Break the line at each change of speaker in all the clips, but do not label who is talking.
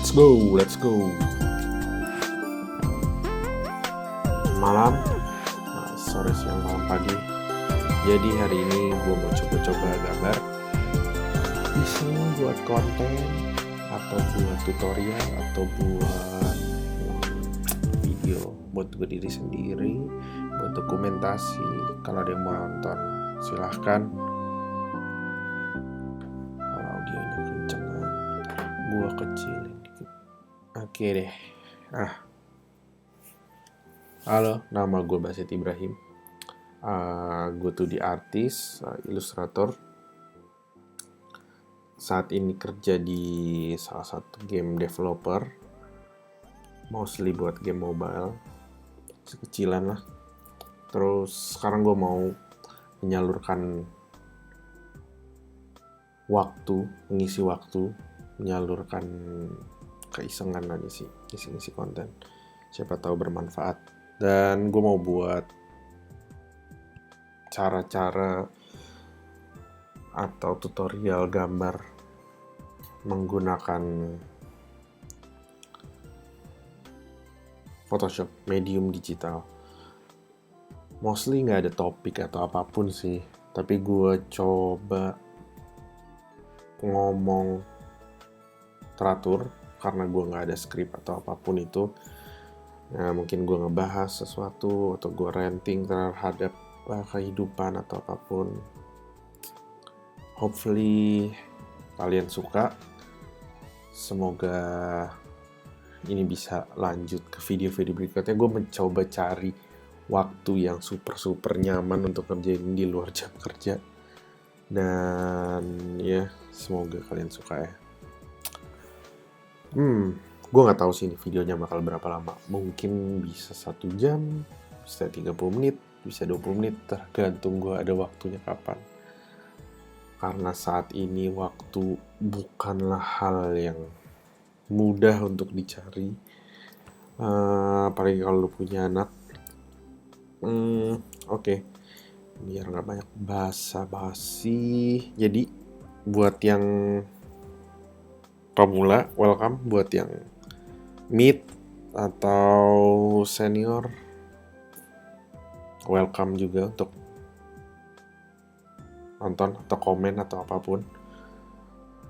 Let's go. Malam, sore, siang, malam, pagi. Jadi hari ini gue mau coba-coba gambar. Bisa buat konten, atau buat tutorial, atau buat video, buat gue diri sendiri, buat dokumentasi. Kalau ada yang mau nonton, silahkan. Kalau audionya kenceng, gue kecilin dikit. Oke deh. Halo, nama gue Basit Ibrahim. Gue tuh di artis, ilustrator. Saat ini kerja di salah satu game developer, mostly buat game mobile, sekecilan lah. Terus sekarang gue mau menyalurkan waktu, mengisi waktu, menyalurkan keisengan aja sih, isi konten. Siapa tahu bermanfaat. Dan gue mau buat cara-cara atau tutorial gambar menggunakan Photoshop medium digital. Mostly nggak ada topik atau apapun sih, tapi gue coba ngomong teratur karena gue nggak ada skrip atau apapun itu. Mungkin gue ngebahas sesuatu atau gue ranting terhadap kehidupan atau apapun. Hopefully kalian suka. Semoga ini bisa lanjut ke video-video berikutnya. Gue mencoba cari waktu yang super nyaman untuk kerjain di luar jam kerja. Dan ya, semoga kalian suka ya. Gue nggak tahu sih ini videonya bakal berapa lama. Mungkin bisa 1 jam, bisa 30 menit, bisa 20 menit, tergantung gue ada waktunya kapan. Karena saat ini waktu bukanlah hal yang mudah untuk dicari, apalagi kalau lu punya anak. Oke. Biar nggak banyak basa-basi. Jadi buat yang pemula, welcome. Buat yang mid atau senior, welcome juga untuk nonton atau komen atau apapun,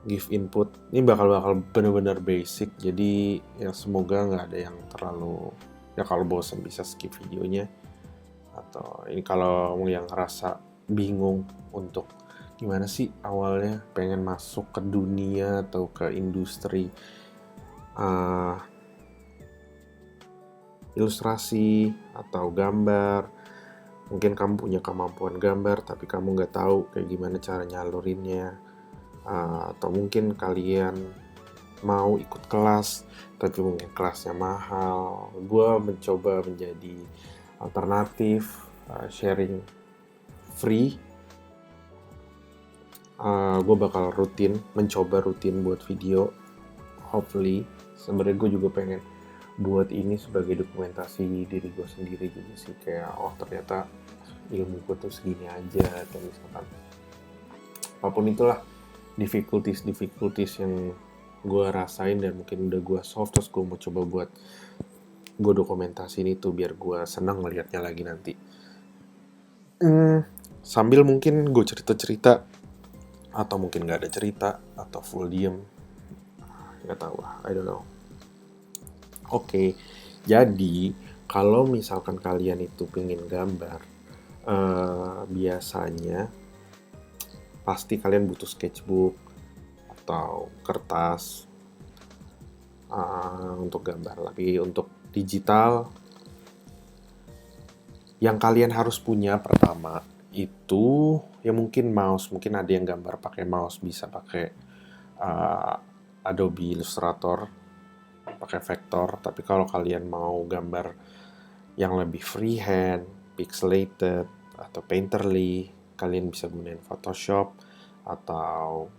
give input. Ini bakal bener-bener basic, jadi ya semoga nggak ada yang terlalu, ya kalau bosan bisa skip videonya. Atau ini kalau yang ngerasa bingung untuk gimana sih awalnya pengen masuk ke dunia atau ke industri ilustrasi atau gambar. Mungkin kamu punya kemampuan gambar tapi kamu nggak tahu kayak gimana cara nyalurinnya, atau mungkin kalian mau ikut kelas tapi mungkin kelasnya mahal. Gue mencoba menjadi alternatif, sharing free. Gue bakal mencoba rutin buat video. Hopefully, sebenarnya gue juga pengen buat ini sebagai dokumentasi diri gue sendiri juga sih, kayak ternyata ilmu gue tuh segini aja, atau misalkan apapun itulah difficulties yang gue rasain dan mungkin udah gue solve, terus gue mau coba buat gue dokumentasi ini tuh biar gue senang ngeliatnya lagi nanti. Sambil mungkin gue cerita atau mungkin nggak ada cerita atau full diem, nggak tahu lah, I don't know. Oke, jadi kalau misalkan kalian itu pengen gambar, biasanya pasti kalian butuh sketchbook atau kertas untuk gambar. Tapi untuk digital, yang kalian harus punya pertama itu ya mungkin mouse. Mungkin ada yang gambar pakai mouse, bisa pakai Adobe Illustrator, pakai vektor. Tapi kalau kalian mau gambar yang lebih freehand, pixelated atau painterly, kalian bisa gunain Photoshop atau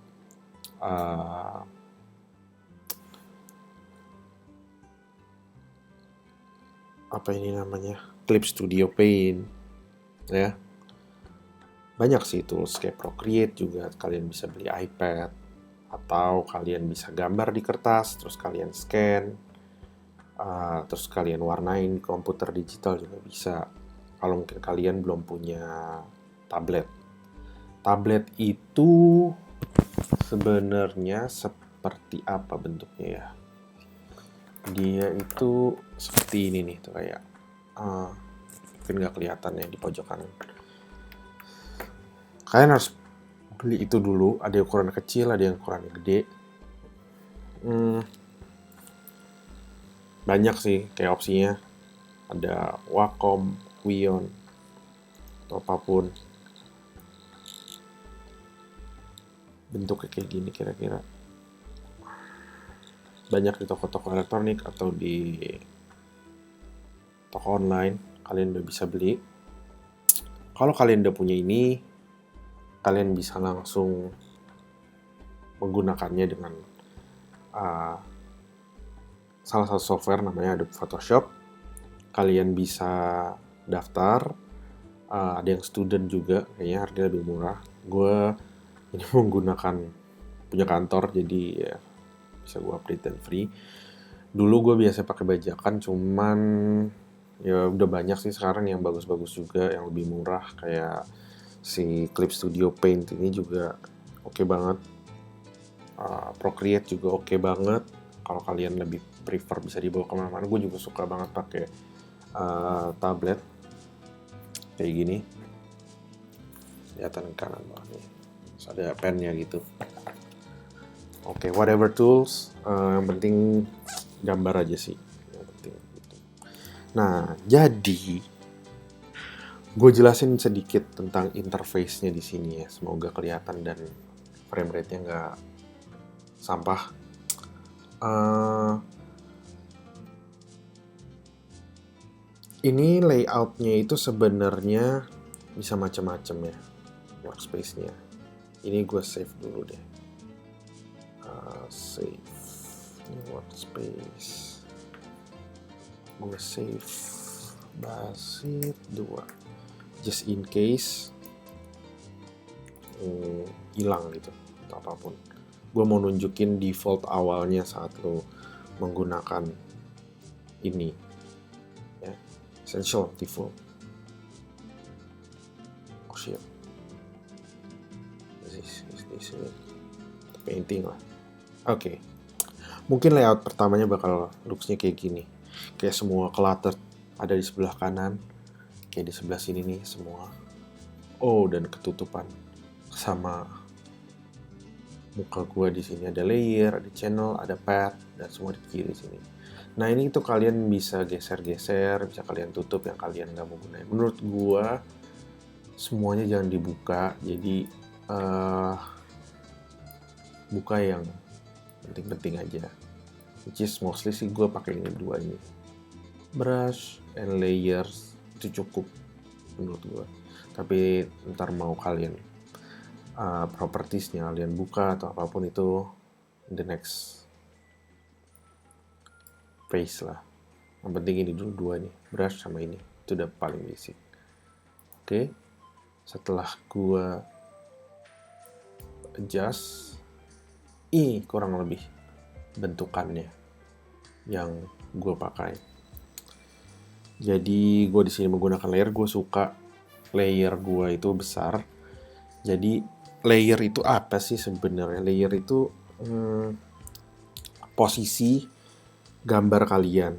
Clip Studio Paint ya. Banyak sih tools kayak Procreate juga, kalian bisa beli iPad atau kalian bisa gambar di kertas, terus kalian scan, terus kalian warnain komputer digital juga bisa. Kalau mungkin kalian belum punya tablet. Tablet itu sebenarnya seperti apa bentuknya ya? Dia itu seperti ini nih, tuh kayak mungkin nggak kelihatan ya di pojok kanan. Kalian harus beli itu dulu. Ada yang ukuran kecil, ada yang ukuran gede. Banyak sih kayak opsinya. Ada Wacom, Kuion, atau apapun. Bentuknya kayak gini kira-kira. Banyak di toko-toko elektronik atau di toko online. Kalian udah bisa beli. Kalau kalian udah punya ini, kalian bisa langsung menggunakannya dengan salah satu software namanya Adobe Photoshop. Kalian bisa daftar. Ada yang student juga, kayaknya harganya lebih murah. Gue ini menggunakan punya kantor, jadi ya bisa gue update dan free. Dulu gue biasa pakai bajakan, cuman ya udah banyak sih sekarang yang bagus-bagus juga, yang lebih murah, kayak si Clip Studio Paint ini juga oke banget. Procreate juga oke banget. Kalau kalian lebih prefer bisa dibawa kemana-mana. Gue juga suka banget pakai tablet kayak gini. Kelihatan kanan bawah nih. Terus ada pennya gitu. Oke, whatever tools, yang penting gambar aja sih. Yang penting gitu. Nah, jadi gue jelasin sedikit tentang interface-nya di sini ya. Semoga kelihatan dan frame rate-nya nggak sampah. Ini layout-nya itu sebenarnya bisa macam-macam ya, workspace-nya. Ini gue save dulu deh. Save. Ini workspace. Gue save. Basit 2. Just in case hilang gitu atau apapun. Gue mau nunjukin default awalnya saat lo menggunakan ini ya. Essential default. Oh shit. This painting lah. Oke. Mungkin layout pertamanya bakal looks-nya kayak gini. Kayak semua cluttered ada di sebelah kanan. Kayak di sebelah sini nih semua. Oh, dan ketutupan sama muka gue di sini. Ada layer, ada channel, ada path, dan semua di kiri sini. Nah, ini tuh kalian bisa geser-geser, bisa kalian tutup yang kalian nggak mau gunain. Menurut gue semuanya jangan dibuka. Jadi buka yang penting-penting aja. Which is mostly sih gue pakai ini dua ini. Brush and layers itu cukup menurut gue. Tapi ntar mau kalian propertiesnya kalian buka atau apapun itu the next phase lah. Yang penting ini dulu dua nih, brush sama ini. Itu udah paling basic. Oke. Setelah gue adjust, ini kurang lebih bentukannya yang gue pakai. Jadi gue di sini menggunakan layer. Gue suka layer gue itu besar. Jadi layer itu apa sih sebenarnya? Layer itu posisi gambar kalian.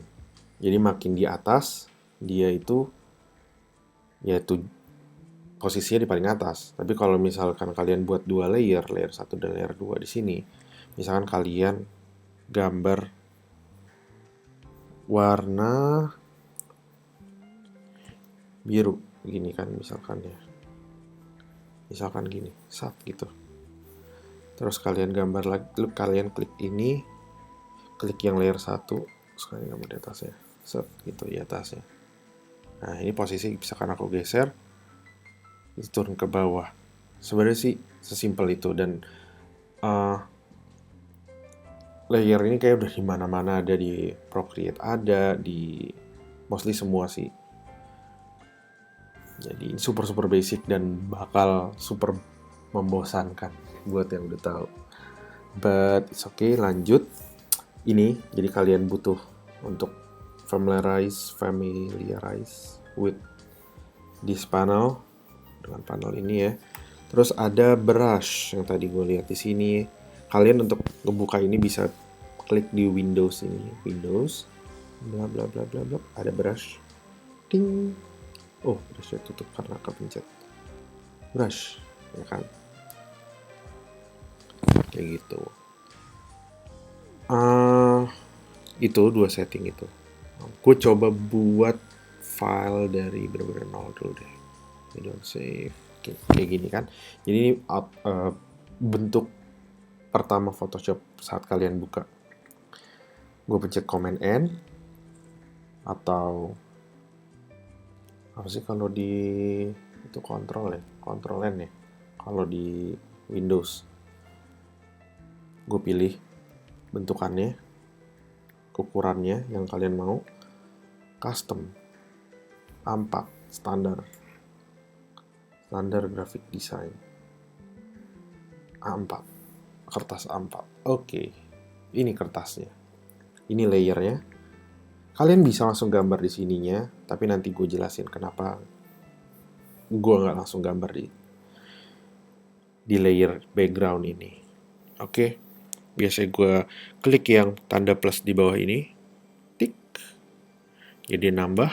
Jadi makin di atas dia itu yaitu posisinya di paling atas. Tapi kalau misalkan kalian buat dua layer 1 dan layer 2 di sini, misalkan kalian gambar warna biru gini kan misalkan ya. Misalkan gini, sat gitu. Terus kalian gambar lagi, kalian klik ini, klik yang layer 1, terus kalian gambar di atasnya. Set gitu di atasnya. Nah, ini posisi misalkan aku geser itu turun ke bawah. Sebenarnya sih sesimpel itu dan layer ini kayak udah di mana-mana, ada di Procreate, ada di mostly semua sih. Jadi super basic dan bakal super membosankan buat yang udah tahu. but it's okay. Lanjut. Ini jadi kalian butuh untuk familiarize with this panel, dengan panel ini ya. Terus ada brush yang tadi gue lihat di sini. Kalian untuk ngebuka ini bisa klik di Windows ini, Windows, bla bla bla bla bla. Ada brush, ting. Oh, brushnya tutup karena kepencet. Brush, ya kan? Kayak gitu. Itu 2 setting itu. Gue coba buat file dari bener-bener nol dulu deh. I don't save. Kayak gini kan. Jadi ini bentuk pertama Photoshop saat kalian buka. Gue pencet Command N atau apa sih kalau di itu Control N ya. Kalau di Windows, gue pilih bentukannya, ukurannya yang kalian mau, custom, A4, standar graphic design, A4, kertas A4. Oke, ini kertasnya, ini layernya. Kalian bisa langsung gambar di sininya, tapi nanti gue jelasin kenapa gue nggak langsung gambar di layer background ini. Oke, biasanya gue klik yang tanda plus di bawah ini, tik, jadi nambah.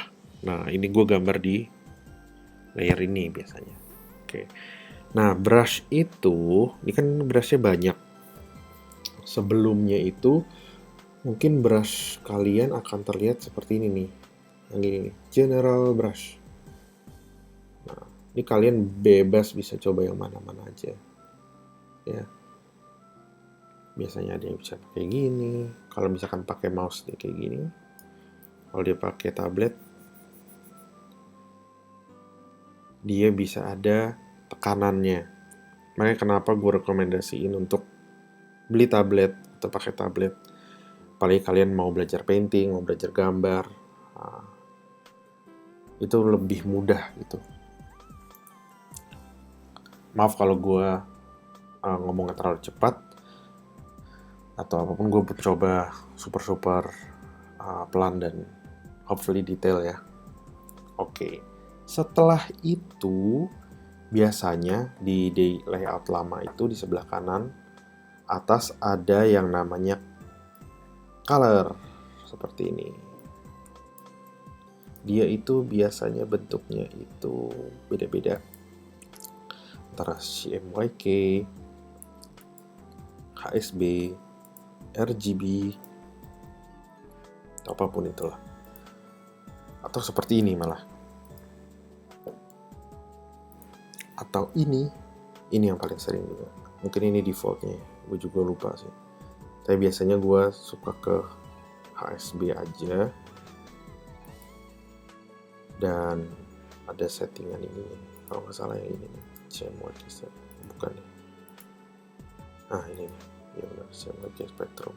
Nah, ini gue gambar di layer ini biasanya. Oke, nah brush itu, ini kan brushnya banyak. Sebelumnya itu mungkin brush kalian akan terlihat seperti ini nih, yang ini nih, general brush. Nah, ini kalian bebas bisa coba yang mana-mana aja, ya. Biasanya ada yang bisa kayak gini. Kalau misalkan pakai mouse dia kayak gini. Kalau dia pakai tablet, dia bisa ada tekanannya. Makanya kenapa gue rekomendasiin untuk beli tablet atau pakai tablet. Apalagi kalian mau belajar painting, mau belajar gambar, itu lebih mudah gitu. Maaf kalau gue ngomongnya terlalu cepat atau apapun, gue coba super pelan dan hopefully detail ya. Oke, setelah itu biasanya di layout lama itu di sebelah kanan atas ada yang namanya color, seperti ini. Dia itu biasanya bentuknya itu beda-beda, antara CMYK, HSB, RGB, apapun itulah. Atau seperti ini malah. Atau ini yang paling sering juga. Mungkin ini defaultnya, gue juga lupa sih. Tapi biasanya gue suka ke HSB aja. Dan ada settingan ini, kalau nggak salah yang ini nih, CMYK, bukan nih. Nah ini nih, ya benar, CMYK Spectrum.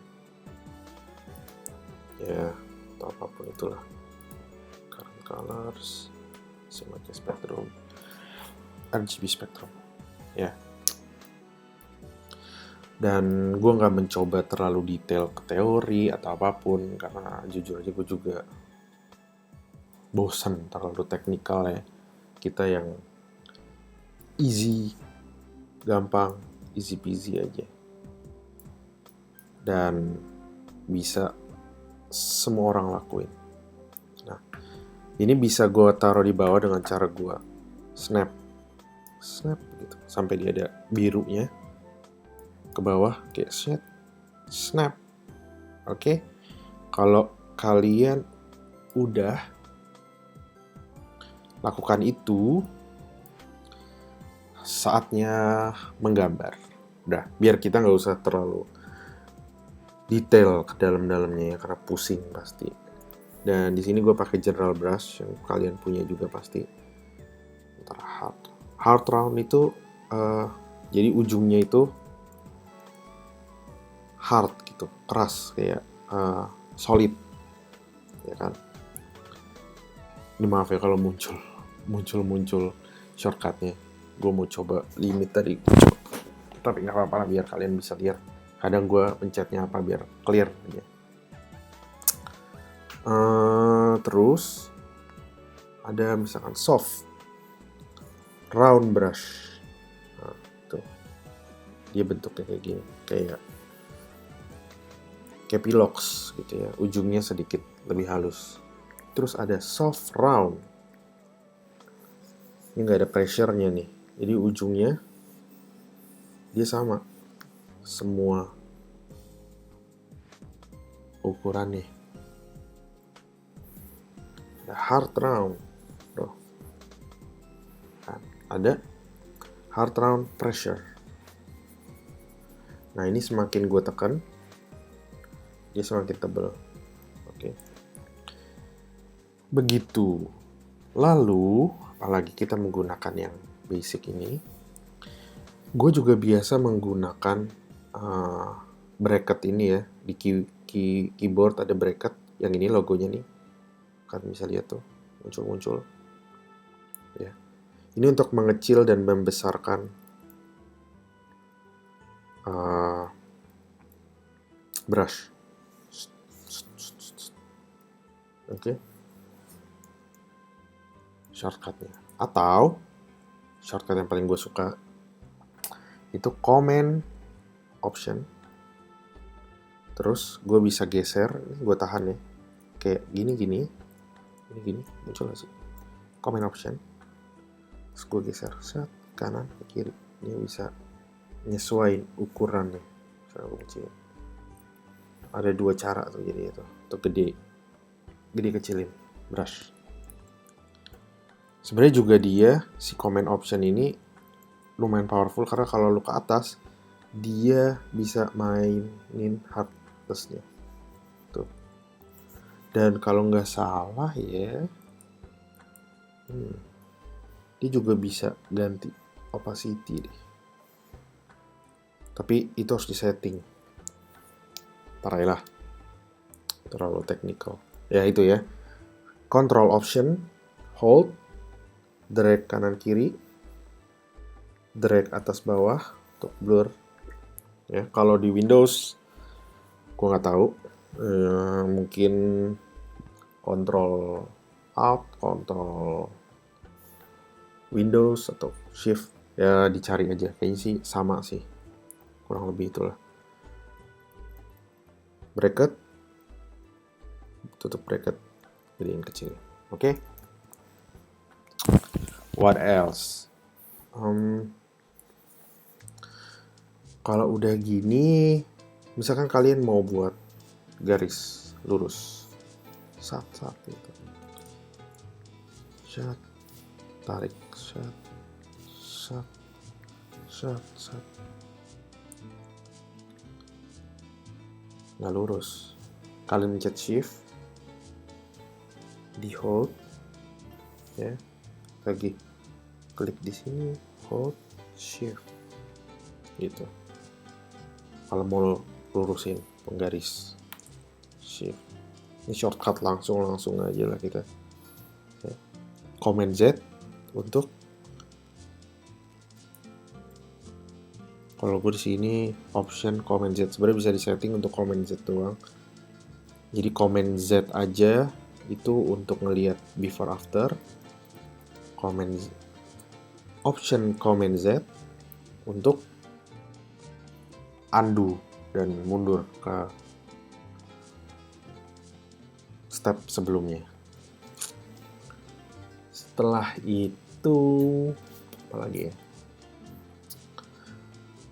Ya, atau apapun itulah. Current Colors, CMYK Spectrum, RGB Spectrum, ya. Dan gue nggak mencoba terlalu detail ke teori atau apapun, karena jujur aja gue juga bosan terlalu teknikal ya. Kita yang easy, gampang, easy peasy aja. Dan bisa semua orang lakuin. Nah, ini bisa gue taruh di bawah dengan cara gue snap gitu, sampai dia ada birunya ke bawah, kayak snap. Oke. Kalau kalian udah lakukan itu, saatnya menggambar. Udah, biar kita nggak usah terlalu detail ke dalam-dalamnya ya, karena pusing pasti. Dan di sini gue pakai general brush yang kalian punya juga pasti. Antara hard round itu jadi ujungnya itu hard gitu, keras, kayak solid, ya kan. Ini maaf ya kalau muncul shortcutnya. Gue mau coba limit tadi, tapi nggak apa-apa lah, biar kalian bisa lihat Kadang gue pencetnya apa biar clear aja. Terus ada misalkan soft round brush. Nah, tuh dia bentuknya kayak gini, kayak pilox gitu ya, ujungnya sedikit lebih halus. Terus ada soft round, ini nggak ada pressure-nya nih, jadi ujungnya dia sama semua ukurannya. Ada hard round, tuh kan, ada hard round pressure. Nah ini semakin gue tekan dia semakin tebal. Oke. Begitu. Lalu, apalagi kita menggunakan yang basic ini, gue juga biasa menggunakan bracket ini ya. Di keyboard ada bracket, yang ini logonya nih. Kan bisa lihat tuh, muncul-muncul. Ya. Ini untuk mengecil dan membesarkan brush. Oke. Shortcutnya. Atau shortcut yang paling gue suka itu command option. Terus gue bisa geser, gue tahan ya. Kayak gini, muncul gak sih? Command option. Terus gue geser, set, kanan ke kiri. Ini bisa nyesuaiin ukurannya. Misalnya gue kecilin. Ada dua cara tuh jadi itu. Untuk gede kecilin brush. Sebenarnya juga dia si command option ini lumayan powerful karena kalau lu ke atas dia bisa mainin hardness-nya. Tuh. Dan kalau nggak salah ya, dia juga bisa ganti opacity deh. Tapi itu harus disetting. Parahlah. Terlalu technical. Ya itu ya. Control option, hold, drag kanan kiri, drag atas bawah untuk blur. Ya, kalau di Windows gue nggak tahu. Mungkin Control Alt, Control Windows atau Shift, ya dicari aja. Kayaknya sih sama sih, kurang lebih itulah. Bracket, tutup bracket, jadiin kecil. Oke. What else? Kalau udah gini, misalkan kalian mau buat garis lurus, sat gitu, sat, tarik, sat, nggak lurus. Kalian pencet shift, di hold, ya, lagi klik di sini, hold, shift, gitu. Kalau mau lurusin penggaris, shift. Ini shortcut langsung aja lah kita. Ya. Command Z untuk, kalau gue di sini option Command Z, sebenarnya bisa disetting untuk Command Z doang. Jadi Command Z aja itu untuk ngelihat before after. Option Command Z untuk undo dan mundur ke step sebelumnya. Setelah itu apa lagi ya?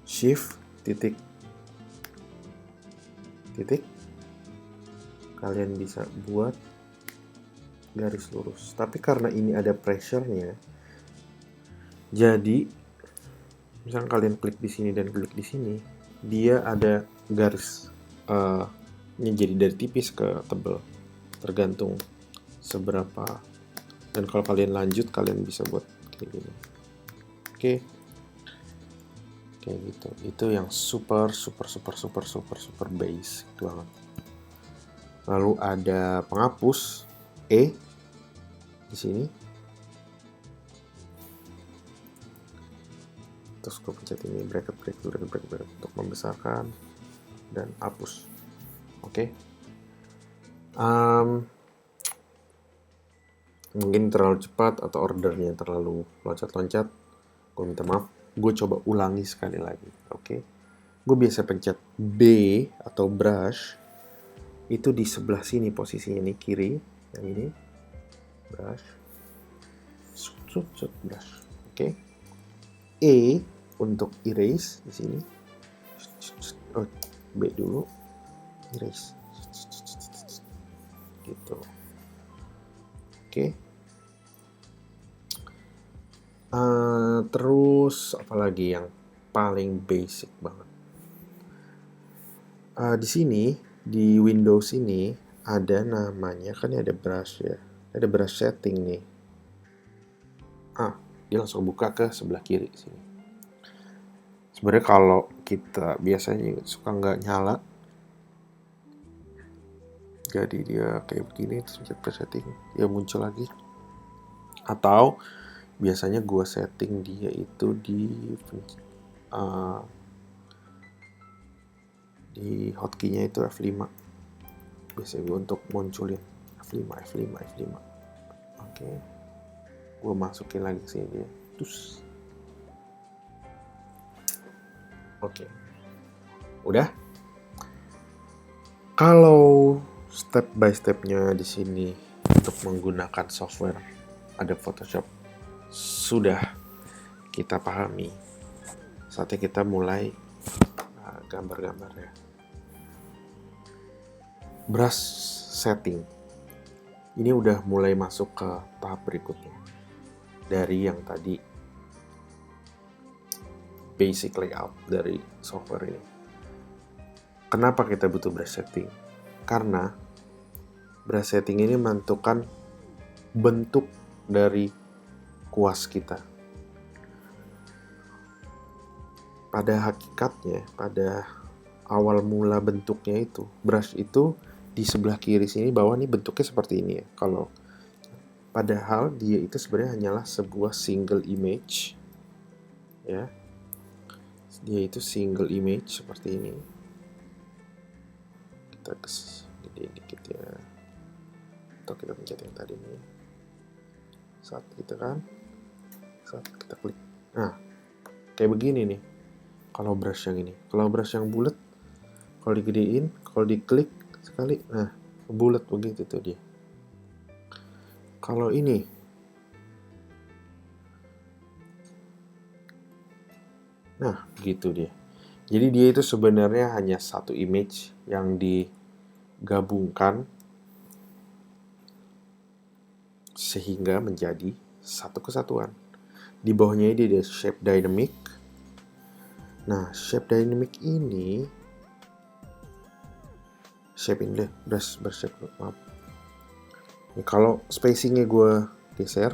Shift titik kalian bisa buat garis lurus. Tapi karena ini ada pressure-nya, jadi misalnya kalian klik di sini dan klik di sini, dia ada garis ini jadi dari tipis ke tebal, tergantung seberapa. Dan kalau kalian lanjut, kalian bisa buat kayak gini. Oke. Kayak gitu. Itu yang super basic banget. Lalu ada penghapus E di sini. Terus gue pencet ini bracket untuk membesarkan. dan hapus. Oke. Mungkin terlalu cepat atau ordernya terlalu loncat-loncat, gue minta maaf. Gue coba ulangi sekali lagi. Oke. Gue biasa pencet B atau brush itu di sebelah sini posisinya nih, kiri yang ini, brush, brush. Oke. E untuk erase di sini. Oh, B dulu, erase. Gitu. Oke. Terus apalagi yang paling basic banget? Di sini di Windows ini ada namanya, kan ada brush ya, ada brush setting nih. Dia langsung buka ke sebelah kiri sini. Sebenarnya kalau kita biasanya suka nggak nyala, jadi dia kayak begini, terus pencet brush setting, dia muncul lagi. Atau biasanya gue setting dia itu di hotkey-nya itu F5. Biasanya gue untuk munculin F5. Oke. Gue masukin lagi ke sini dia. Terus. Oke. Udah. Kalau step by stepnya di sini untuk menggunakan software Adobe Photoshop sudah kita pahami, saatnya kita mulai gambar-gambar ya. Brush setting ini udah mulai masuk ke tahap berikutnya dari yang tadi basic layout dari software ini. Kenapa kita butuh brush setting? Karena brush setting ini menentukan bentuk dari kuas kita. Pada hakikatnya, pada awal mula bentuknya itu, brush itu di sebelah kiri sini bawah nih bentuknya seperti ini ya. Kalau padahal dia itu sebenarnya hanyalah sebuah single image ya. Dia itu single image seperti ini. Kita gedein dikit ya. Atau kita pencet yang tadi nih. Saat kita klik. Nah, kayak begini nih. Kalau brush yang ini, kalau brush yang bulat, kalau digedein, kalau diklik sekali, nah bulat begitu tuh dia. Kalau ini, nah gitu dia. Jadi dia itu sebenarnya hanya satu image yang digabungkan sehingga menjadi satu kesatuan. Di bawahnya ini ada shape dynamic. Nah, shape dynamic ini brush shape, maaf. Ini kalau spacingnya gue geser,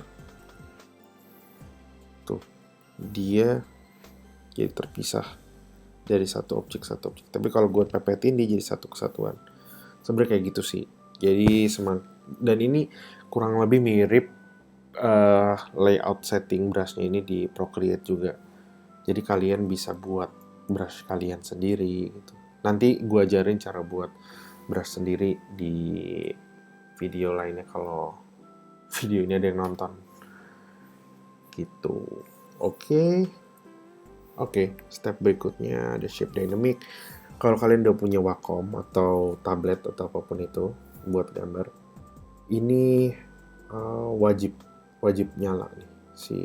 tuh dia jadi terpisah dari satu objek. Tapi kalau gue pepetin dia jadi satu kesatuan. Sebenarnya kayak gitu sih. Jadi dan ini kurang lebih mirip layout setting brushnya ini di Procreate juga. Jadi kalian bisa buat brush kalian sendiri gitu. Nanti gue ajarin cara buat brush sendiri di video lainnya kalau video ini ada yang nonton. Gitu. Oke, step berikutnya ada shape dynamic. Kalau kalian udah punya Wacom atau tablet atau apapun itu buat gambar, ini wajib nyala nih si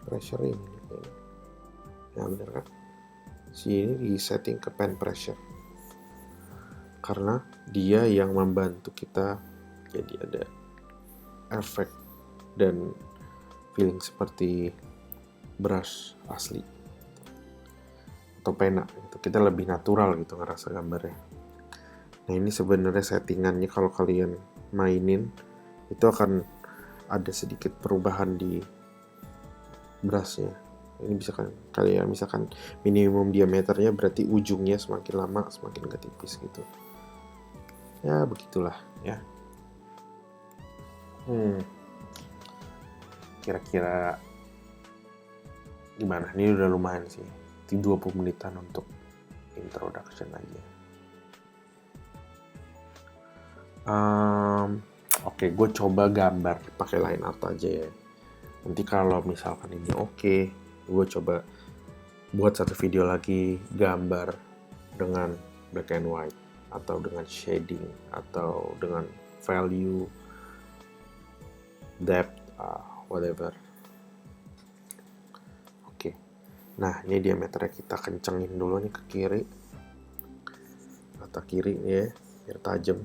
pressure ini. Nah bener kan? Si ini di setting ke pen pressure. Karena dia yang membantu kita jadi ada efek dan feeling seperti brush asli atau pena gitu. Kita lebih natural gitu ngerasa gambarnya. Nah ini sebenarnya settingannya kalau kalian mainin itu akan ada sedikit perubahan di brushnya. Ini misalkan minimum diameternya, berarti ujungnya semakin lama semakin gak tipis gitu. Ya begitulah ya. Kira-kira gimana? Ini udah lumayan sih, 20 menitan untuk introduction aja. Oke, gue coba gambar pakai line art aja ya. Nanti kalau misalkan ini oke, gue coba buat satu video lagi gambar dengan black and white atau dengan shading atau dengan value, depth, whatever. Oke. Nah, ini diameternya kita kencengin dulu nih ke kiri. Mata kiri ya, biar tajam.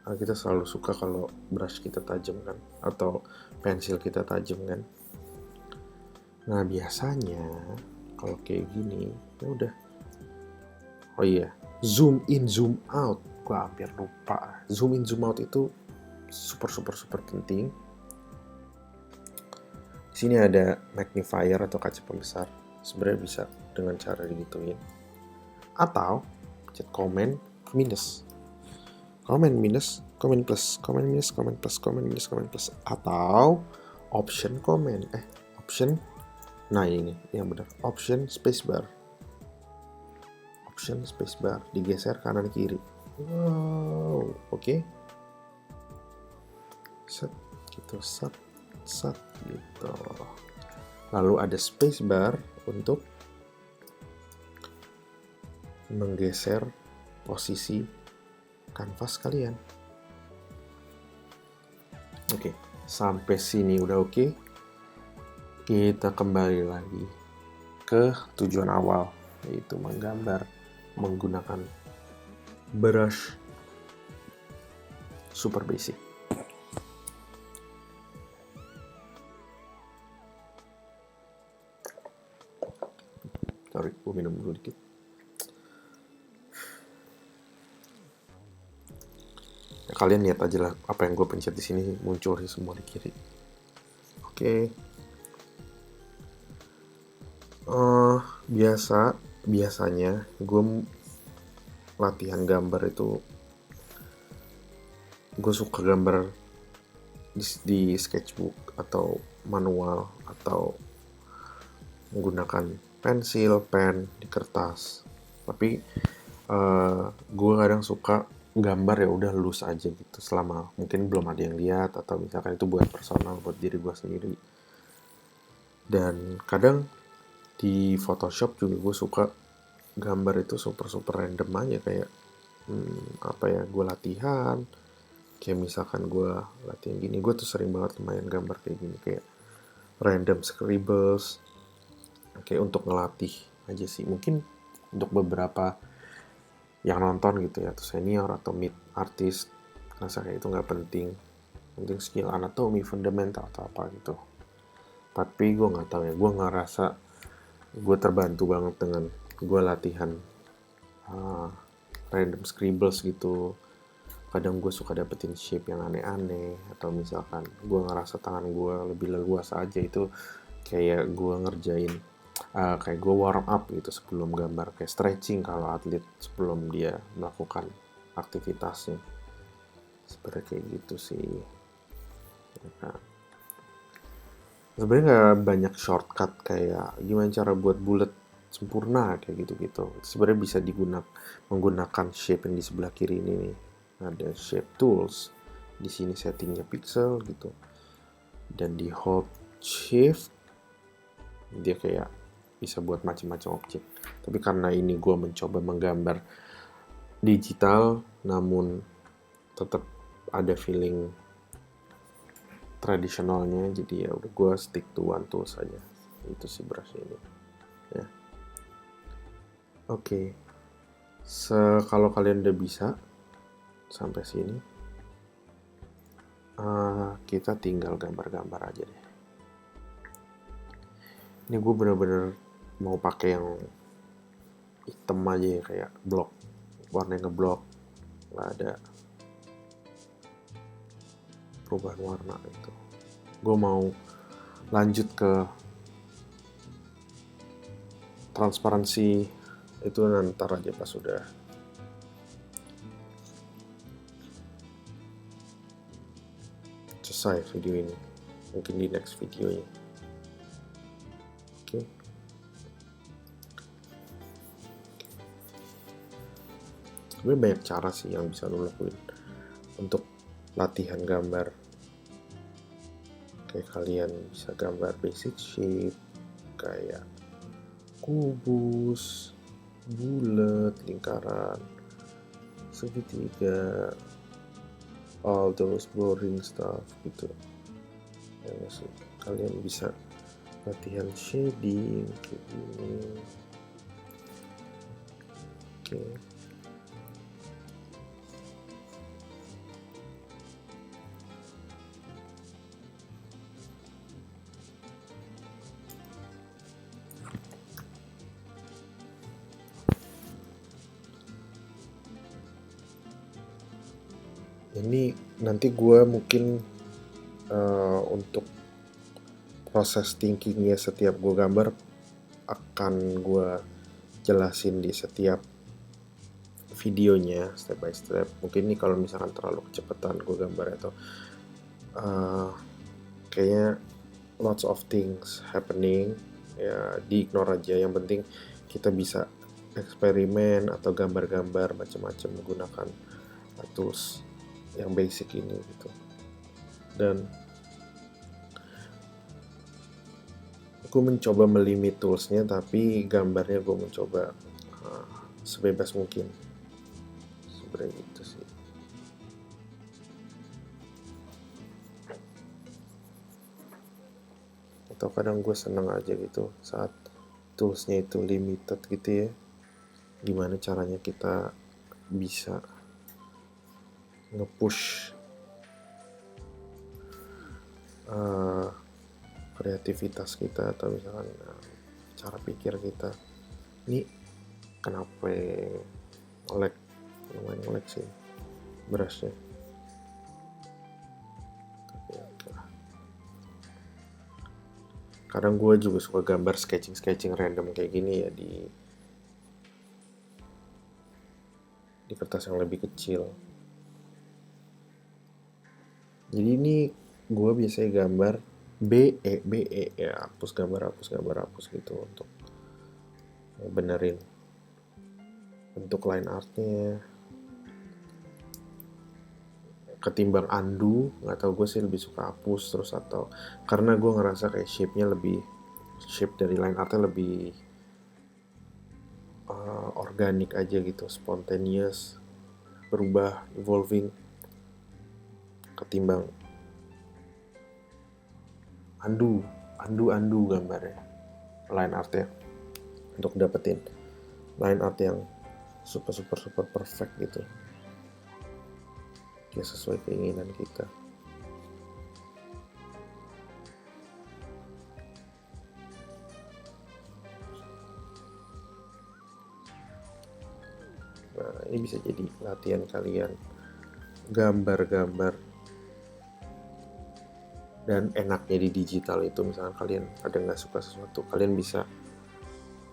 Karena kita selalu suka kalau brush kita tajam kan, atau pensil kita tajam kan. Nah, biasanya kalau kayak gini, ya udah. Oh iya, zoom in, zoom out. Gua hampir lupa. Zoom in, zoom out itu super penting. Di sini ada magnifier atau kaca pembesar. Sebenarnya bisa dengan cara digituin. Atau pencet comment minus. Comment minus, comment plus, comment minus, comment plus, comment minus, comment plus. Atau option comment. Option. Nah ini yang benar. Option spacebar. Option spacebar. Digeser kanan kiri. Wow. Oke. Set. Gitu. Set. Gitu. Lalu ada spacebar untuk menggeser posisi kanvas kalian. Oke, sampai sini udah oke. Kita kembali lagi ke tujuan awal, yaitu menggambar menggunakan brush super basic. Sorry, gue minum dulu dikit. Kalian lihat aja lah apa yang gue pencet di sini muncul sih semua di kiri. Oke. Biasanya gue latihan gambar itu gue suka gambar di sketchbook atau manual atau menggunakan pensil, pen di kertas. Tapi gue kadang suka gambar ya udah lulus aja gitu selama mungkin belum ada yang lihat atau misalkan itu buat personal buat diri gue sendiri. Dan kadang di Photoshop juga gue suka gambar itu super random aja kayak gue latihan kayak misalkan gue latihan gini, gue tuh sering banget lumayan gambar kayak gini kayak random scribbles kayak untuk ngelatih aja sih, mungkin untuk beberapa yang nonton gitu ya, atau senior atau mid artist ngerasa kayak itu nggak penting skill anatomi fundamental atau apa gitu. Tapi gue nggak tahu ya, gue ngerasa gue terbantu banget dengan gue latihan random scribbles gitu. Kadang gue suka dapetin shape yang aneh-aneh, atau misalkan gue ngerasa tangan gue lebih leluasa aja, itu kayak gue ngerjain kayak gue warm up gitu sebelum gambar, kayak stretching kalau atlet sebelum dia melakukan aktivitasnya. Sebenarnya kayak gitu sih. Nah, sebenarnya nggak banyak shortcut kayak gimana cara buat bullet sempurna kayak gitu-gitu. Sebenarnya bisa menggunakan shape yang di sebelah kiri ini nih. Ada shape tools. Di sini settingnya pixel gitu. Dan di hold shift dia kayak bisa buat macam-macam objek. Tapi karena ini gue mencoba menggambar digital namun tetap ada feeling tradisionalnya, jadi ya udah gue stick to one tool saja. Itu sih brush ini ya. Oke. Kalau kalian udah bisa sampai sini, kita tinggal gambar-gambar aja deh. Ini gue bener-bener mau pakai yang hitam aja ya, kayak blok, warnanya ngeblok, nggak ada perubahan warna gitu. Gue mau lanjut ke transparansi itu nanti aja pas sudah selesai video ini, mungkin di next videonya. Oke. Sebenarnya banyak cara sih yang bisa lo lakuin untuk latihan gambar. Kayak kalian bisa gambar basic shape kayak kubus, bulat, lingkaran, segitiga, all those boring stuff gitu. Kalian bisa latihan shading kayak gini. Oke. Ini nanti gue mungkin untuk proses thinkingnya setiap gue gambar akan gue jelasin di setiap videonya step by step. Mungkin ini kalau misalkan terlalu kecepatan gue gambar atau kayaknya lots of things happening, ya di ignore aja. Yang penting kita bisa eksperimen atau gambar-gambar macam-macam menggunakan tools yang basic ini gitu. Dan gue mencoba melimit toolsnya, tapi gambarnya gue mencoba sebebas mungkin. Sebenarnya gitu sih. Atau kadang gue seneng aja gitu saat toolsnya itu limited gitu ya. Gimana caranya kita bisa nge-push kreativitas kita atau misalkan cara pikir kita. Ini kenapa lumayan nge-lag sih brushnya. Kadang gue juga suka gambar sketching random kayak gini ya di kertas yang lebih kecil. Jadi ini gue biasanya gambar BE ya, hapus gambar gitu untuk benerin bentuk line artnya. Ketimbang undo, nggak tahu, gue sih lebih suka hapus terus, atau karena gue ngerasa kayak shape dari line artnya lebih organik aja gitu, spontaneous, berubah, evolving, ketimbang undo gambarnya, line artnya, untuk dapetin line art yang super perfect gitu ya, sesuai keinginan kita. Nah, ini bisa jadi latihan kalian gambar-gambar. Dan enaknya di digital itu, misalkan kalian ada nggak suka sesuatu, kalian bisa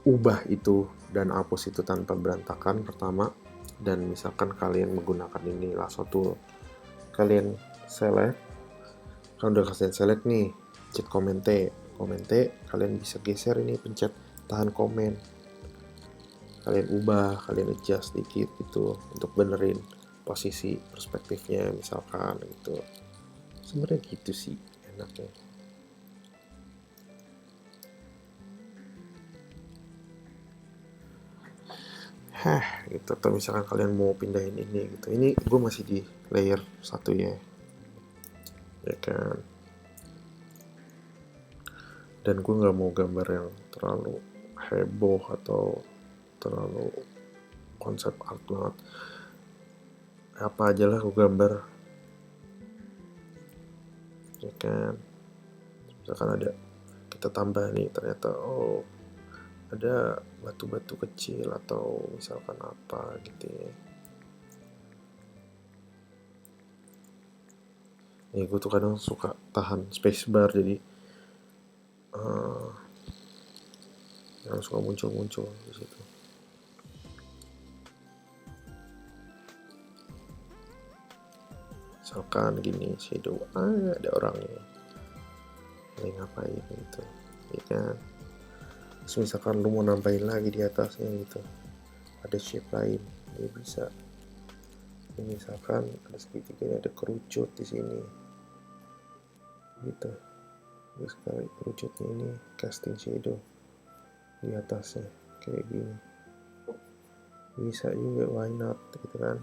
ubah itu dan hapus itu tanpa berantakan pertama. Dan misalkan kalian menggunakan ini lasso tool, kalian select, kalau udah kalian select nih, pencet komente, kalian bisa geser ini, pencet tahan komen, kalian ubah, kalian adjust dikit gitu untuk benerin posisi perspektifnya misalkan gitu. Sebenarnya gitu sih enaknya. Gitu. Atau misalkan kalian mau pindahin ini gitu, ini gue masih di layer 1 ya kan. Dan gue nggak mau gambar yang terlalu heboh atau terlalu konsep art banget. Apa aja lah gue gambar ya kan. Misalkan ada, kita tambah nih, ternyata ada batu-batu kecil atau misalkan apa gitu ya. Ya gue tuh kadang suka tahan spacebar, jadi yang suka muncul di situ. Misalkan gini, shadow, ada orangnya lagi ngapain gitu ya kan. Terus misalkan lu mau nambahin lagi di atasnya gitu, ada shape lain, ya bisa Ini misalkan ada segitiga, ada kerucut di sini gitu. Terus sekali kerucutnya ini casting shadow di atasnya kayak gini, bisa juga, why not gitu kan.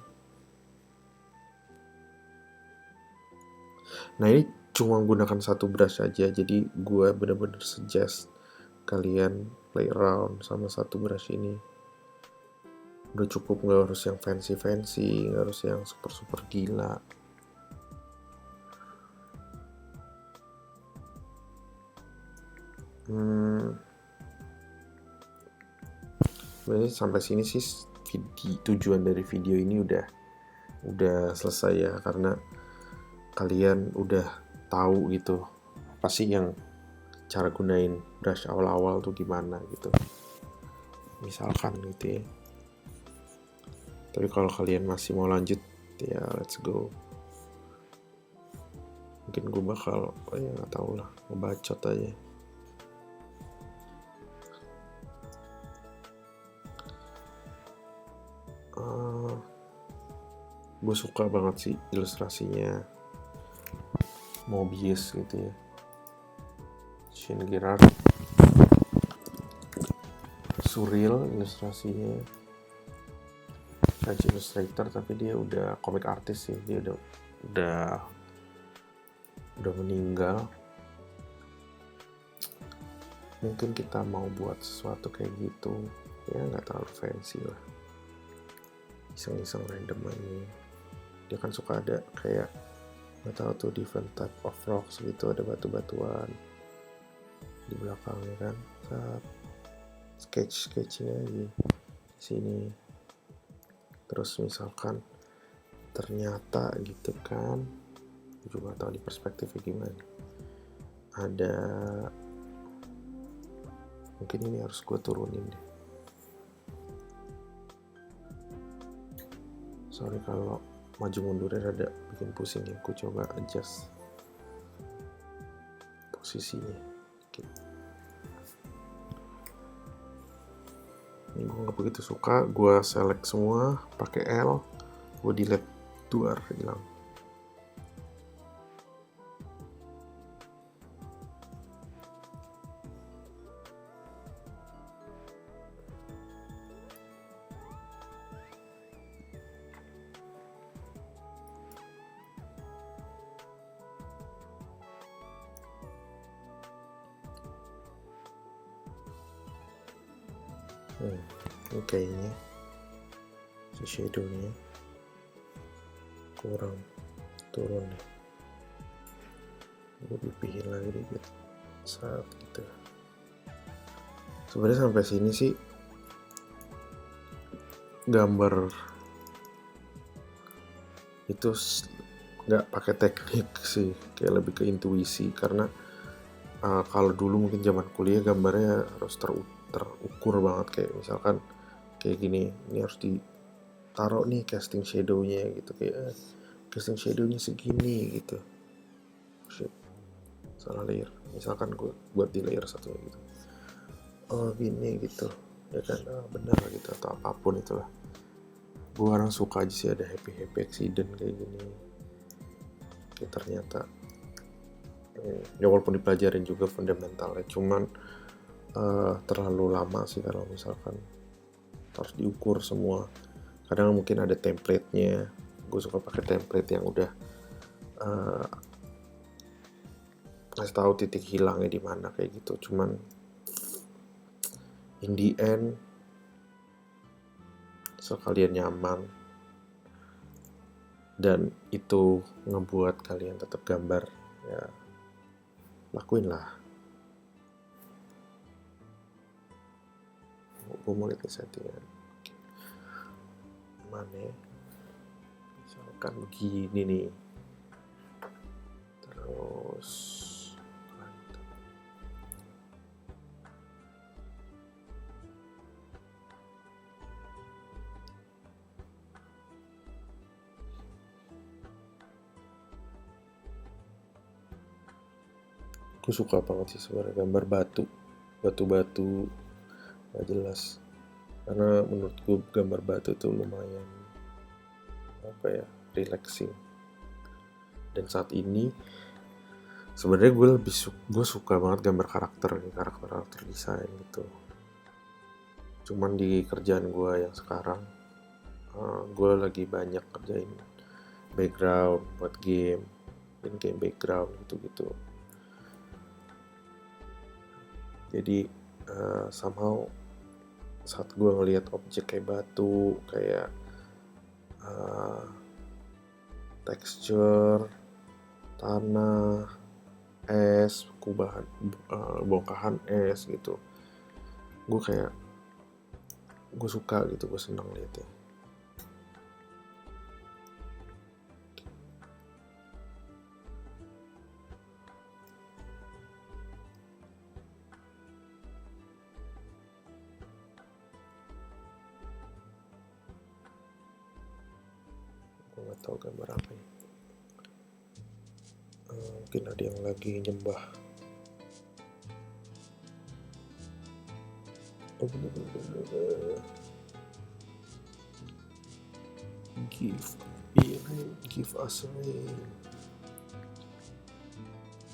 Nah ini cuma menggunakan satu brush aja, jadi gue bener-bener suggest kalian play around sama satu brush ini. Udah cukup, nggak harus yang fancy, nggak harus yang super gila. Sebenarnya sampai sini sih tujuan dari video ini udah selesai ya, karena kalian udah tahu gitu apa sih yang cara gunain brush awal-awal tuh gimana gitu, misalkan gitu ya. Tapi kalau kalian masih mau lanjut ya let's go. Mungkin gue bakal ya nggak tahu lah, ngebacot aja. Gue suka banget sih ilustrasinya Mobius gitu ya, Shane Girard, surreal ilustrasinya. French illustrator tapi dia udah comic artist sih, dia udah meninggal. Mungkin kita mau buat sesuatu kayak gitu ya, nggak terlalu fancy lah, iseng-iseng random aja. Dia kan suka ada kayak nggak tahu tuh different type of rocks gitu, ada batu-batuan di belakangnya kan, saat sketchnya di sini. Terus misalkan ternyata gitu kan, gue juga tahu di perspektifnya gimana, ada mungkin ini harus gue turunin deh. Sorry kalau maju mundurnya rada bikin pusing ya, gue coba adjust posisinya dikit. Ini gue nggak begitu suka, gue select semua pakai L, gue delete duar, hilang. Ini kayaknya si shadownya kurang turun nih, gue pipihin lagi dikit saat gitu. Sebenarnya sampai sini sih gambar itu nggak pakai teknik sih, kayak lebih ke intuisi. Karena kalau dulu mungkin zaman kuliah gambarnya harus terukur banget, kayak misalkan kayak gini, ini harus ditaruh nih casting shadownya gitu, kayak casting shadownya segini gitu. Shit, salah layer, misalkan gue buat di layer satunya gitu, oh gini gitu ya kan, benar gitu, atau apapun itulah. Gue orang suka aja sih ada happy accident kayak gini, kayak ternyata ya walaupun dipelajarin juga fundamentalnya, cuman terlalu lama sih kalau misalkan harus diukur semua. Kadang mungkin ada template-nya, gue suka pakai template yang udah ngasih tahu titik hilangnya di mana kayak gitu. Cuman in the end, kalian nyaman dan itu ngebuat kalian tetap gambar, ya lakuin lah. Gue mau lihat settingan mana, misalkan begini nih, terus gue suka banget sih sebenarnya gambar batu gak jelas, karena menurut gue gambar batu tuh lumayan relaxing. Dan saat ini sebenarnya gue suka banget gambar karakter desain gitu. Cuman di kerjaan gue yang sekarang, gue lagi banyak kerjain background buat game background gitu. Jadi somehow saat gue ngelihat objek kayak batu, kayak texture, tanah, es, kubahan, bongkahan es gitu, gue suka gitu, gue senang liatnya. Gue nggak tahu gambar apa ini. Mungkin ada yang lagi nyembah. Give us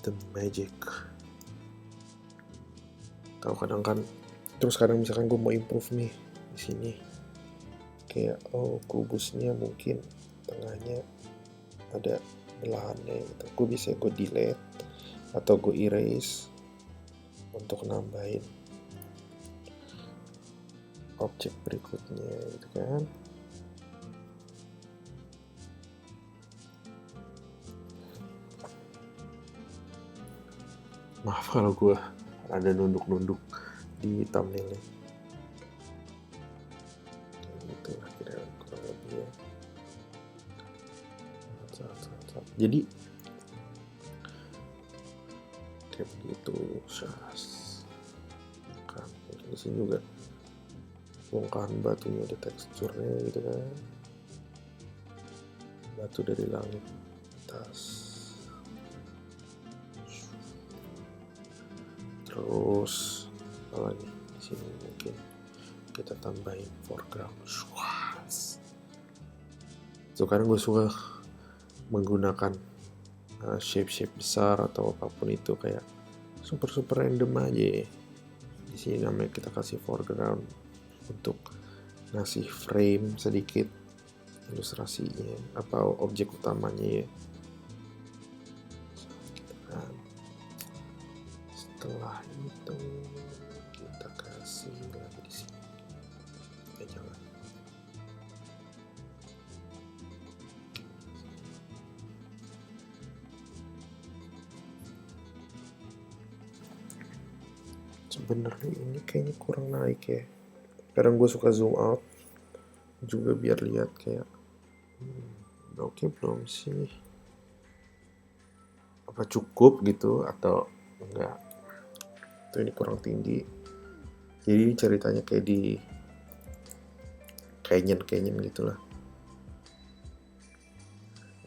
the magic. Kalau kadang kan, terus kadang misalkan gue mau improve nih di sini, kayak kubusnya mungkin tengahnya ada belahannya gitu, gue delete atau gue erase untuk nambahin objek berikutnya gitu kan. Maaf kalau gue ada nunduk-nunduk di thumbnailnya. Gitu lah kira-kira kurang lebih ya. Jadi kayak begitu. Kan di sini juga bongkahan batunya ada teksturnya gitu kan, batu dari langit atas. Terus apa lagi di sini, mungkin kita tambahin foreground. Sekarang gue suka menggunakan shape besar atau apapun itu, kayak super random aja. Di sini namanya kita kasih foreground untuk ngasih frame sedikit ilustrasinya apa objek utamanya ya. Nah, setelah itu kita kasih lagi di sini. Jangan. Sebenarnya ini kayaknya kurang naik ya. Kadang gue suka zoom out juga biar lihat kayak oke belum sih, apa cukup gitu atau enggak, itu ini kurang tinggi. Jadi ceritanya kayak di canyon gitulah,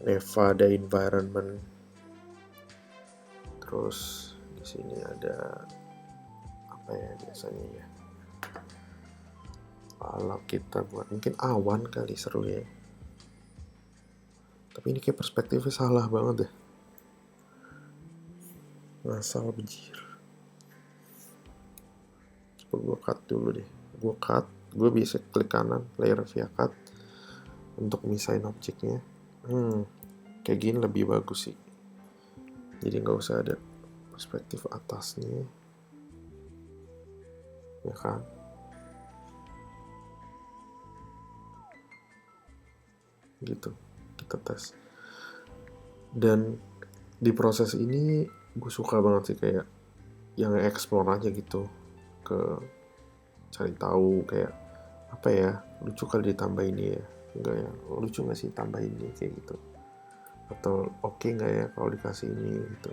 Nevada environment. Terus di sini ada apa ya biasanya ya, kalau kita buat mungkin awan kali seru ya, tapi ini kayak perspektifnya salah banget deh, ngasal bejir. Coba gue cut dulu deh, gue bisa klik kanan layer via cut untuk misahin objeknya. Kayak gini lebih bagus sih, jadi nggak usah ada perspektif atasnya ya kan. Gitu kita tes, dan di proses ini gue suka banget sih kayak yang explore aja gitu, ke cari tahu kayak apa ya, lucu kali ditambah ini ya, enggak ya, lucu nggak sih tambah ini kayak gitu, atau oke nggak ya kalau dikasih ini gitu.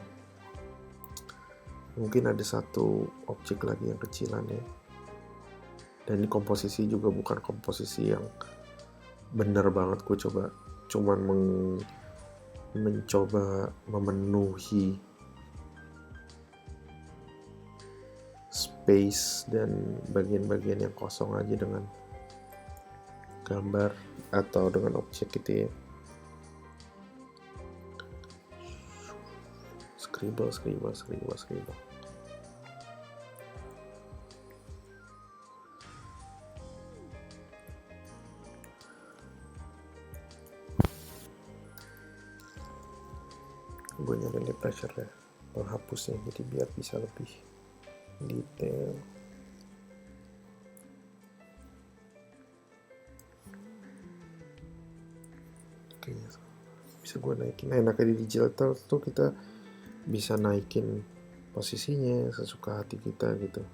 Mungkin ada satu objek lagi yang kecilan ya, dan ini komposisi juga bukan komposisi yang bener banget. Gue cuman mencoba memenuhi space dan bagian-bagian yang kosong aja dengan gambar atau dengan objek gitu ya. Scribble. Gue nyalain pressure ya, penghapusnya, jadi biar bisa lebih detail. Oke, bisa gue naikin. Enaknya di digital tuh kita bisa naikin posisinya sesuka hati kita gitu.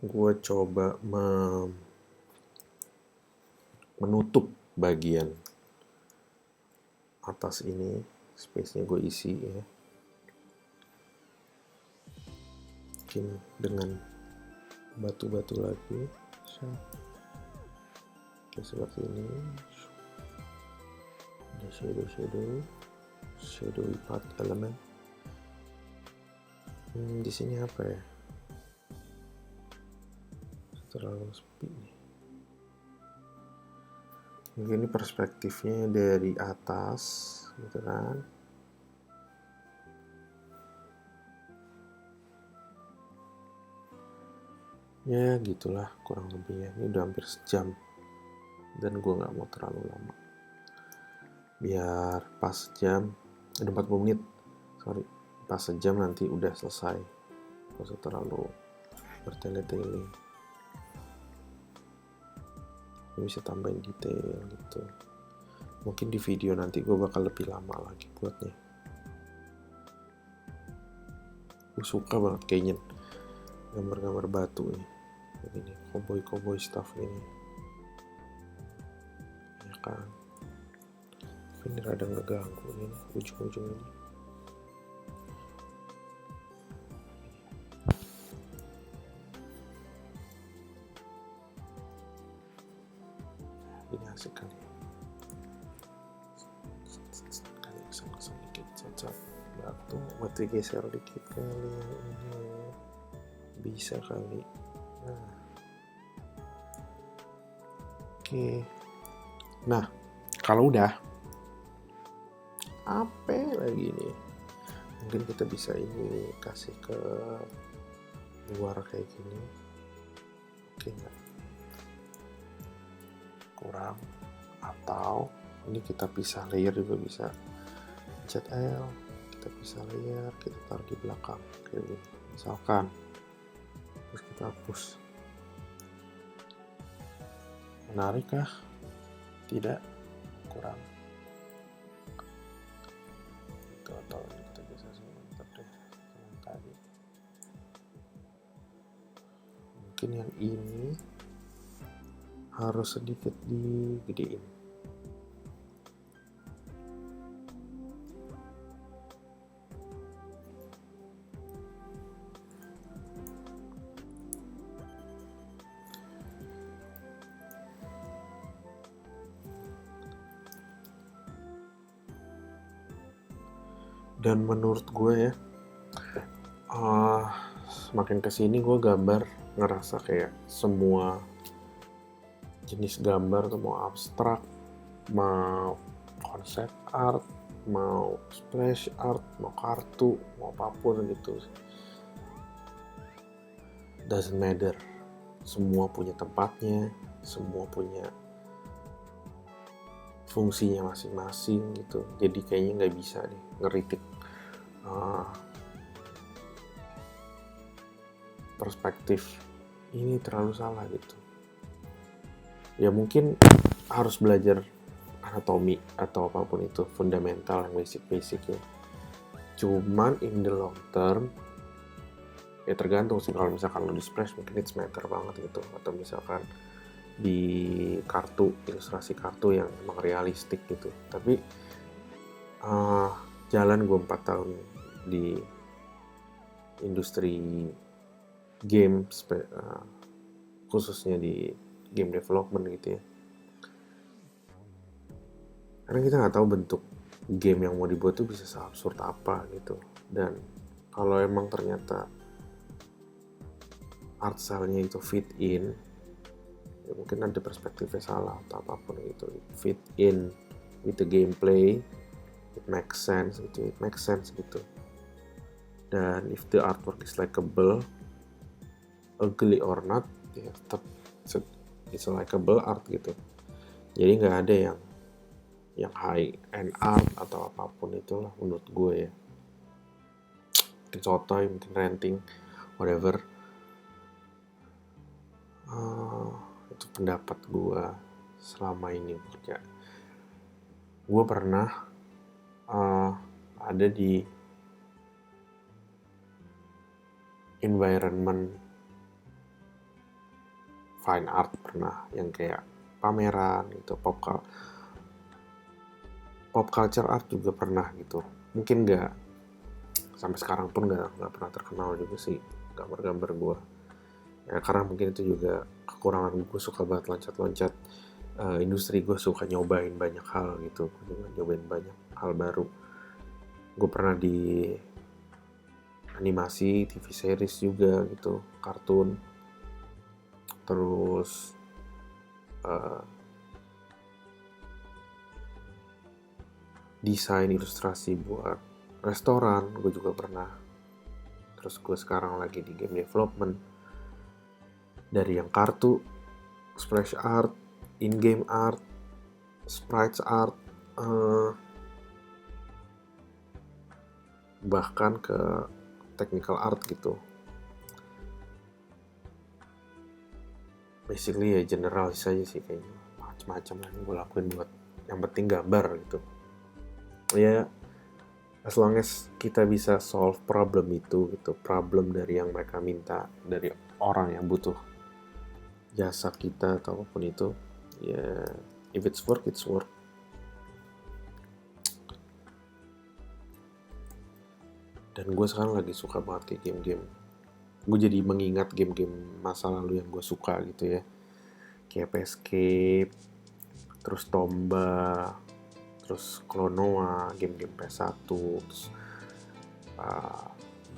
Gue coba menutup bagian atas ini, space-nya gue isi ya, mungkin dengan batu-batu lagi kayak seperti ini. Ada shadowy part element. Di sini apa ya, terlalu sepi nih. Mungkin ini perspektifnya dari atas gitu kan. Ya gitulah kurang lebih ya. Ini udah hampir sejam dan gue gak mau terlalu lama, biar pas sejam, ada 40 menit pas sejam nanti udah selesai, gak usah terlalu bertele-tele. Ini bisa tambahin detail gitu. Mungkin di video nanti gue bakal lebih lama lagi buatnya. Gue suka banget kayaknya gambar-gambar batu nih, begini, cowboy stuff ini ya kan. Ini rada ngeganggu ini ujung-ujung ini. Ini asik kali. Kali kesang-kesang dikit, cacat batu geser dikit kali ini. Bisa kali. Nah. Oke. Nah, kalau udah apa lagi nih? Mungkin kita bisa ini kasih ke luar kayak gini. Oke nggak? Kurang. Atau ini kita pisah layer juga bisa. Pencet L, kita pisah layer, kita taruh di belakang kayak gini. Misalkan, terus kita hapus. Menarik kah? Tidak? Kurang? Itu atau kita bisa sebentar deh yang tadi. Mungkin yang ini harus sedikit digedein. Dan menurut gue ya, semakin kesini gue gambar ngerasa kayak semua jenis gambar tuh, mau abstrak, mau konsep art, mau splash art, mau kartu, mau apapun gitu, doesn't matter. Semua punya tempatnya, semua punya fungsinya masing-masing gitu. Jadi kayaknya nggak bisa nih ngeritik perspektif ini terlalu salah gitu. Ya mungkin harus belajar anatomi atau apapun itu, fundamental, yang basic ya. Cuman in the long term ya tergantung sih. Kalau misalkan lo di splash mungkin it's matter banget gitu, atau misalkan di kartu, ilustrasi kartu yang emang realistik gitu. Tapi jalan gue 4 tahun di industri game, khususnya di game development gitu ya. Karena kita nggak tahu bentuk game yang mau dibuat tuh bisa seabsurd apa gitu. Dan kalau emang ternyata art style-nya itu fit in, ya mungkin ada perspektifnya salah atau apapun gitu. Fit in with the gameplay, it makes sense gitu. Dan if the artwork is likable, ugly or not, ya tetap it's a likable art gitu. Jadi nggak ada yang high end art atau apapun itulah menurut gue ya. Mungkin sotoy, mungkin ranting, whatever. Itu pendapat gue selama ini bekerja. Gue pernah ada di environment fine art, pernah yang kayak pameran gitu, pop culture art juga pernah gitu. Mungkin nggak sampai sekarang pun nggak pernah terkenal juga sih gambar-gambar gue ya, karena mungkin itu juga kekurangan gue, suka banget loncat-loncat industri, gue suka nyobain banyak hal gitu, gue juga nyobain banyak hal baru. Gue pernah di animasi, TV series juga gitu, kartun, terus desain ilustrasi buat restoran gue juga pernah. Terus gue sekarang lagi di game development, dari yang kartu, splash art, in-game art, sprites art, bahkan ke technical art gitu. Basically ya generalis aja sih kayaknya, macam-macam yang gue lakuin buat yang penting gambar gitu. Ya as long as kita bisa solve problem itu gitu, problem dari yang mereka minta, dari orang yang butuh jasa kita atau apapun itu, ya if it's work, it's work. Dan gue sekarang lagi suka banget kayak game-game. Gue jadi mengingat game-game masa lalu yang gue suka gitu ya, kayak Escape, terus Tomba, terus Klonoa, game-game PS1, terus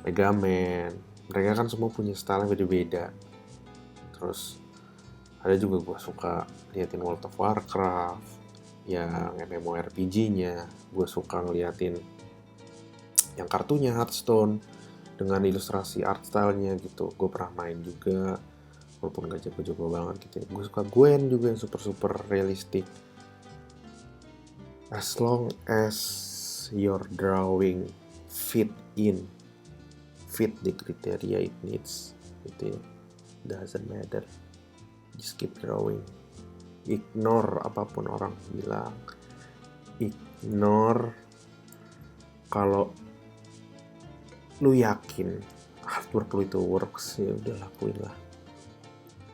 Mega Man. Mereka kan semua punya style yang beda-beda. Terus ada juga gue suka liatin World of Warcraft yang MMORPG-nya. Gue suka ngeliatin yang kartunya Hearthstone dengan ilustrasi art style-nya gitu. Gue pernah main juga, walaupun gak jago-jago banget gitu. Gue suka Gwen juga yang super-super realistik. As long as your drawing fit the criteria it needs, gitu ya, doesn't matter, just keep drawing. Ignore apapun orang bilang, ignore kalau lu yakin artwork lu itu works, ya udah lakuin lah,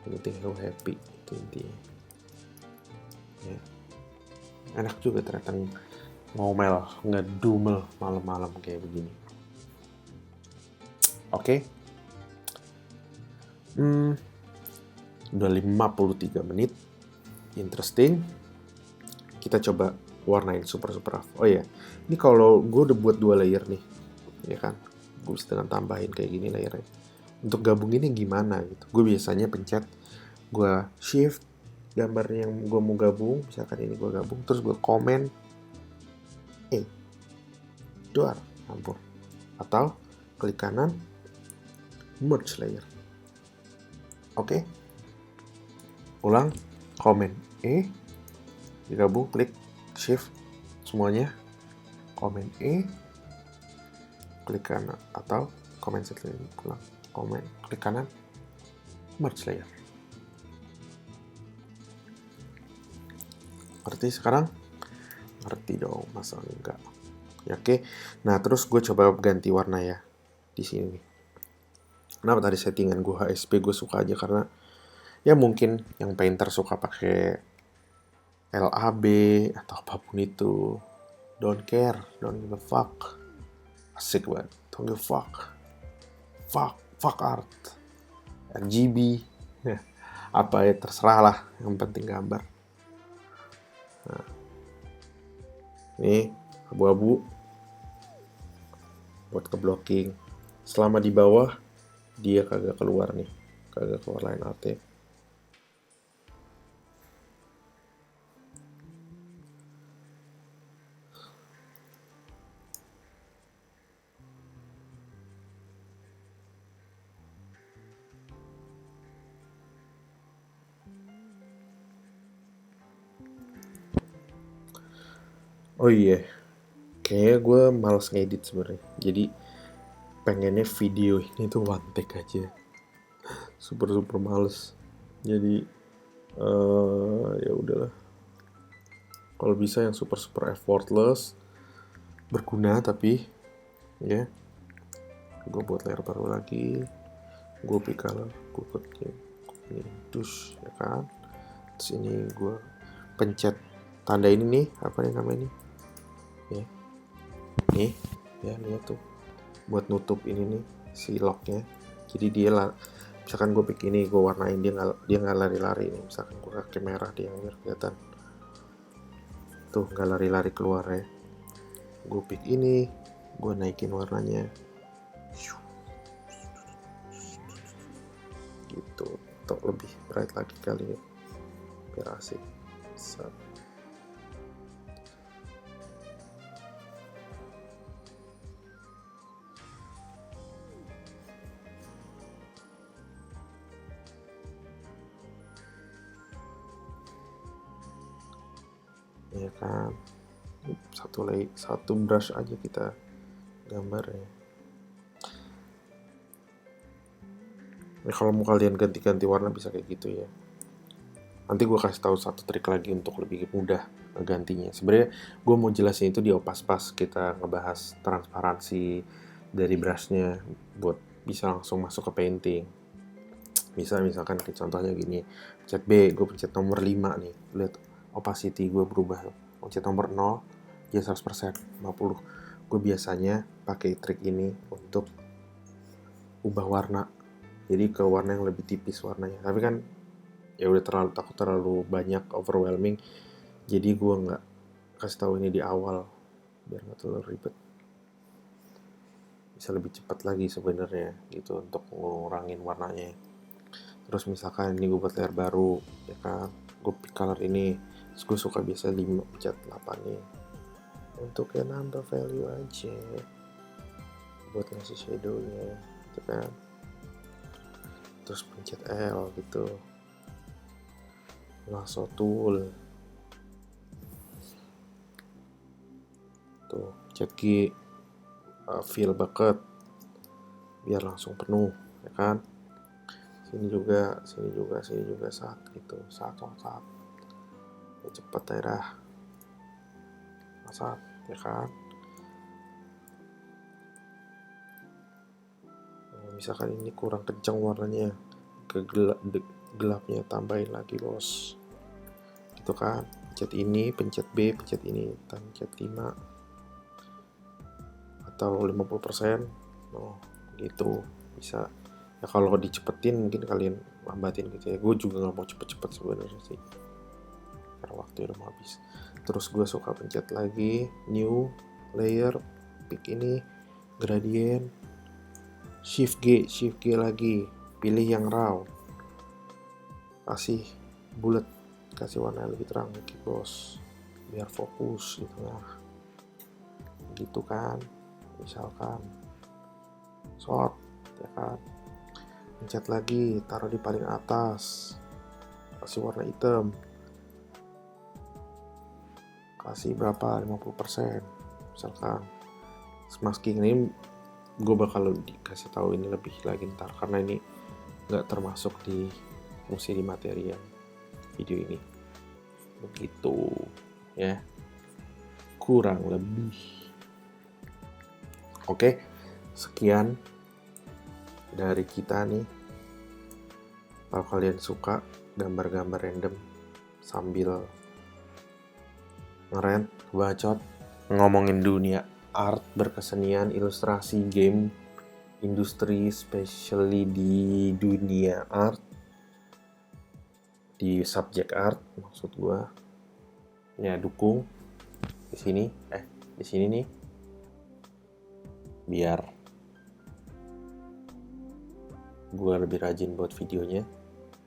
yang penting lu happy, itu intinya ya. Enak juga ternyata ngomel, ngedumel malam-malam kayak begini. Oke. Udah 53 menit. Interesting. Kita coba warnain super rough. Oh iya, ini kalau gue udah buat 2 layer nih, ya kan, gue bisa dengan tambahin kayak gini layernya. Untuk gabunginnya gimana gitu, gue biasanya pencet, gue shift gambarnya yang gue mau gabung, misalkan ini gue gabung, terus gue komen duar campur, atau klik kanan merge layer. Oke. Ulang, komen digabung, klik shift semuanya, komen klik kanan, atau komen set layer, ulang, komen, klik kanan, merge layer. Ngerti sekarang? Ngerti dong, masa enggak? Ya, oke. Nah, terus gue coba ganti warna ya di sini. Kenapa tadi settingan gue HSP gue suka aja, karena ya mungkin yang painter suka pakai LAB atau apapun itu, don't care, don't give a fuck. Asik banget, don't give a fuck art, RGB, apa ya terserah lah, yang penting gambar. Nah, ini abu-abu buat ke blocking. Selama di bawah dia kagak keluar nih, kagak keluar line art-nya. Oh iya, kayaknya gue males ngedit sebenarnya. Jadi pengennya video ini tuh one take aja, super males. Jadi ya udahlah. Kalau bisa yang super effortless, berguna tapi ya. Gue buat layar baru lagi, gue pick color, gue ini dus ya kan. Terus ini gue pencet tanda ini nih, apa nih namanya nih? Ya. Nih, ya lihat tuh. Buat nutup ini nih si locknya. Jadi dia lah, misalkan gue pick ini, gue warnain, dia nggak lari-lari nih. Misalkan gue pakai merah, dia biar kelihatan tuh nggak lari-lari keluar ya. Gue pick ini, gue naikin warnanya gitu, untuk lebih bright lagi kali ya, biar asik. Ya kan, satu brush aja kita gambar ya. Nah, kalau mau kalian ganti-ganti warna bisa kayak gitu ya. Nanti gue kasih tahu satu trik lagi untuk lebih mudah gantinya. Sebenarnya gue mau jelasin itu di Opas pas kita ngebahas transparansi dari brushnya buat bisa langsung masuk ke painting. Misalkan kayak contohnya gini, pencet B, gue pencet nomor 5 nih, lihat opacity gue berubah. Pencet nomor 0, dia 100%, 50. Gue biasanya pakai trik ini untuk ubah warna, jadi ke warna yang lebih tipis warnanya. Tapi kan ya udah terlalu banyak, overwhelming, jadi gue nggak kasih tahu ini di awal biar nggak terlalu ribet, bisa lebih cepat lagi sebenarnya gitu untuk ngurangin warnanya. Terus misalkan ini gue buat layar baru ya kan, gue pick color ini, terus gue suka biasa 5 pencet 8 nih untuk ya nambah value aja buat ngasih shadownya gitu kan. Terus pencet L gitu, lasso tool tuh, pencet G, fill bucket biar langsung penuh ya kan. Sini juga saat gitu, saat ya cepet ya dah, saat ya kan. Misalkan ini kurang kencang warnanya, gelapnya tambahin lagi bos gitu kan. Pencet ini, pencet B, pencet ini, pencet 5 atau 50%, oh gitu bisa ya. Kalau dicepetin mungkin kalian lambatin gitu ya, gue juga nggak mau cepet-cepet sebenarnya sih karena waktu udah mau habis. Terus gue suka pencet lagi new layer, pick ini gradient, shift G lagi, pilih yang round, kasih bulat, kasih warna lebih terang dikit bos biar fokus gitu lah gitu kan. Misalkan short ya kan, pencet lagi, taruh di paling atas, kasih warna hitam, kasih berapa, 50% misalkan. Masking ini gue bakal dikasih tahu ini lebih lagi ntar karena ini nggak termasuk di fungsi di materi yang video ini begitu ya, kurang lebih. Oke, sekian dari kita nih. Kalau kalian suka gambar-gambar random sambil ngerent, bacot, ngomongin dunia art, berkesenian, ilustrasi, game, industri, especially di dunia art, di subjek art maksud gua. Ya dukung di sini nih biar gue lebih rajin buat videonya.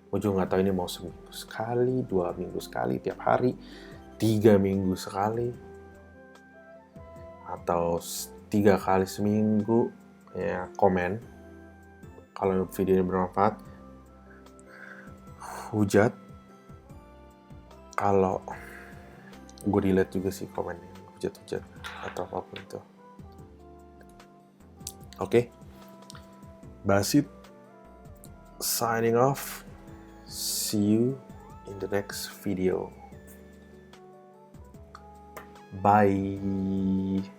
Gue juga nggak tahu ini mau seminggu sekali, 2 minggu sekali, tiap hari, 3 minggu sekali, atau 3 kali seminggu. Ya komen kalau video ini bermanfaat, hujat kalau gue delete juga sih komennya, hujat atau apapun itu. Oke. Basit signing off. See you in the next video. Bye.